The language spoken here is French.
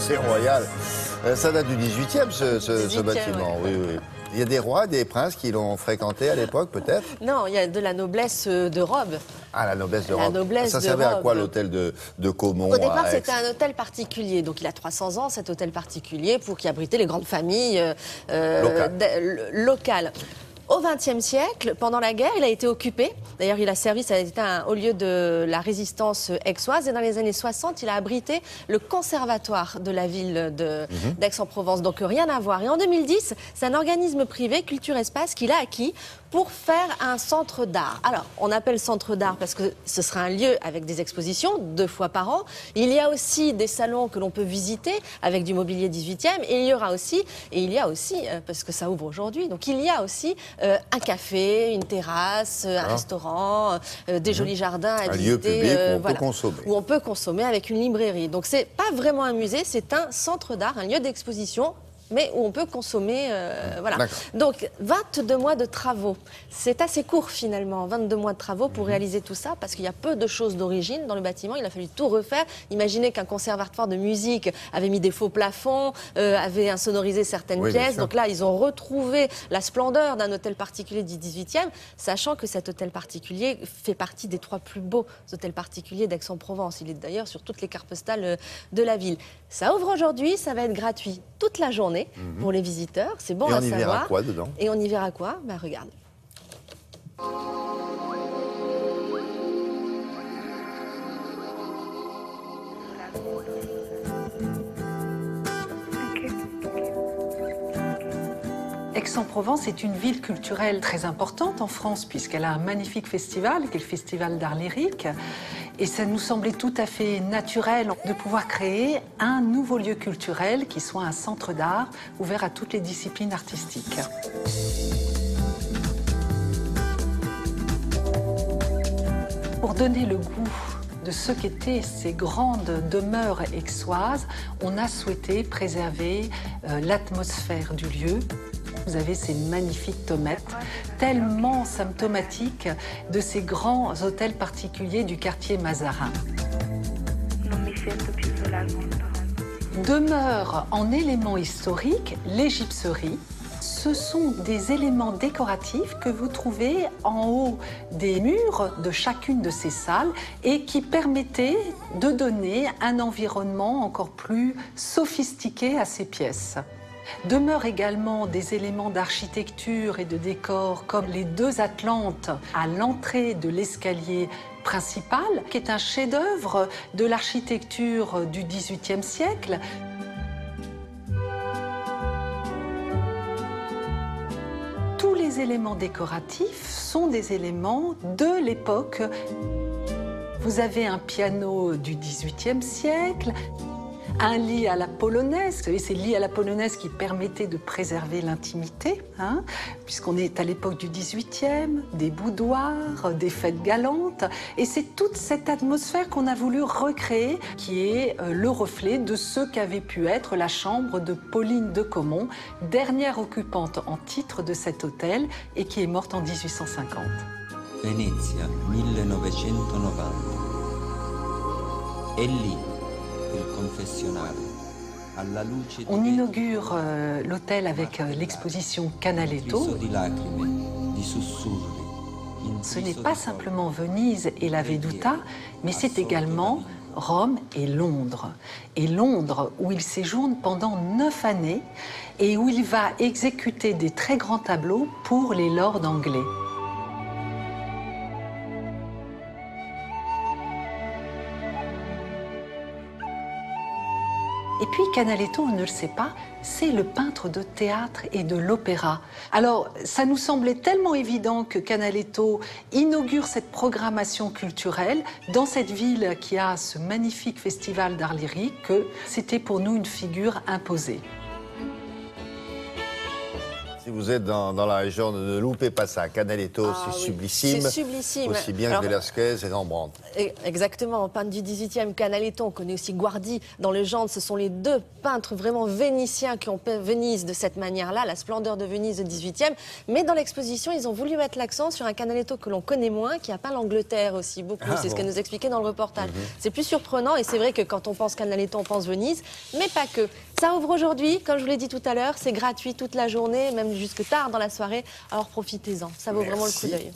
C'est royal. Ça date du 18e, ce 18e, bâtiment, ouais. oui, oui. Il y a des rois, des princes qui l'ont fréquenté à l'époque, peut-être? Non, il y a de la noblesse de robe. Ah, la noblesse de La robe. noblesse Ça de servait à robe. quoi l'hôtel de Caumont Au départ, à Aix? c'était un hôtel particulier. Donc, il a 300 ans, cet hôtel particulier, pour qui abritait les grandes familles locales. Au XXe siècle, pendant la guerre, il a été occupé. D'ailleurs, il a servi, ça a été un haut lieu de la résistance aixoise. Et dans les années 60, il a abrité le conservatoire de la ville d'Aix-en-Provence. Donc, rien à voir. Et en 2010, c'est un organisme privé, Culture Espace, qu'il a acquis pour faire un centre d'art. Alors, on appelle centre d'art parce que ce sera un lieu avec des expositions 2 fois par an. Il y a aussi des salons que l'on peut visiter avec du mobilier 18e. Et il y a aussi, parce que ça ouvre aujourd'hui, donc il y a aussi un café, une terrasse, un restaurant, des jolis jardins à visiter. Un lieu public où on peut consommer. Où on peut consommer avec une librairie. Donc c'est pas vraiment un musée, c'est un centre d'art, un lieu d'exposition, mais où on peut consommer, voilà. Donc, 22 mois de travaux. C'est assez court, finalement, 22 mois de travaux pour réaliser tout ça, parce qu'il y a peu de choses d'origine dans le bâtiment. Il a fallu tout refaire. Imaginez qu'un conservatoire de musique avait mis des faux plafonds, avait insonorisé certaines pièces. Donc là, ils ont retrouvé la splendeur d'un hôtel particulier du 18e, sachant que cet hôtel particulier fait partie des 3 plus beaux hôtels particuliers d'Aix-en-Provence. Il est d'ailleurs sur toutes les cartes postales de la ville. Ça ouvre aujourd'hui, ça va être gratuit toute la journée pour les visiteurs. C'est bon à savoir. Et on y verra quoi dedans? Et on y verra quoi? Ben, regarde. Aix-en-Provence est une ville culturelle très importante en France puisqu'elle a un magnifique festival qui est le Festival d'Art Lyrique. Et ça nous semblait tout à fait naturel de pouvoir créer un nouveau lieu culturel qui soit un centre d'art ouvert à toutes les disciplines artistiques. Pour donner le goût de ce qu'étaient ces grandes demeures aixoises, on a souhaité préserver l'atmosphère du lieu. Vous avez ces magnifiques tomates, tellement symptomatiques de ces grands hôtels particuliers du quartier Mazarin. Demeure en éléments historiques, les gypseries. Ce sont des éléments décoratifs que vous trouvez en haut des murs de chacune de ces salles et qui permettaient de donner un environnement encore plus sophistiqué à ces pièces. Demeurent également des éléments d'architecture et de décor comme les 2 Atlantes à l'entrée de l'escalier principal, qui est un chef-d'œuvre de l'architecture du XVIIIe siècle. Tous les éléments décoratifs sont des éléments de l'époque. Vous avez un piano du XVIIIe siècle, un lit à la polonaise. Vous savez, c'est le lit à la polonaise qui permettait de préserver l'intimité, puisqu'on est à l'époque du XVIIIe, des boudoirs, des fêtes galantes. Et c'est toute cette atmosphère qu'on a voulu recréer, qui est le reflet de ce qu'avait pu être la chambre de Pauline de Caumont, dernière occupante en titre de cet hôtel, et qui est morte en 1850. Venezia, 1990. E lì, il confessionale. On inaugure l'hôtel avec l'exposition Canaletto. Ce n'est pas simplement Venise et la Veduta, mais c'est également Rome et Londres. Et Londres, où il séjourne pendant 9 années et où il va exécuter des très grands tableaux pour les lords anglais. Et puis Canaletto, on ne le sait pas, c'est le peintre de théâtre et de l'opéra. Alors, ça nous semblait tellement évident que Canaletto inaugure cette programmation culturelle dans cette ville qui a ce magnifique festival d'art lyrique que c'était pour nous une figure imposée. Si vous êtes dans la région, ne loupez pas ça. Canaletto, c'est sublissime. C'est sublissime. Aussi bien que Velázquez et Rembrandt. Exactement. Peintre du XVIIIe, Canaletto, on connaît aussi Guardi. Dans le genre, ce sont les deux peintres vraiment vénitiens qui ont peint Venise de cette manière-là, la splendeur de Venise du XVIIIe. Mais dans l'exposition, ils ont voulu mettre l'accent sur un Canaletto que l'on connaît moins, qui a peint l'Angleterre aussi beaucoup. C'est ce qu'elle nous expliquait dans le reportage. C'est plus surprenant et c'est vrai que quand on pense Canaletto, on pense Venise, mais pas que. Ça ouvre aujourd'hui, comme je vous l'ai dit tout à l'heure, c'est gratuit toute la journée, même jusque tard dans la soirée, alors profitez-en, ça vaut vraiment le coup d'œil.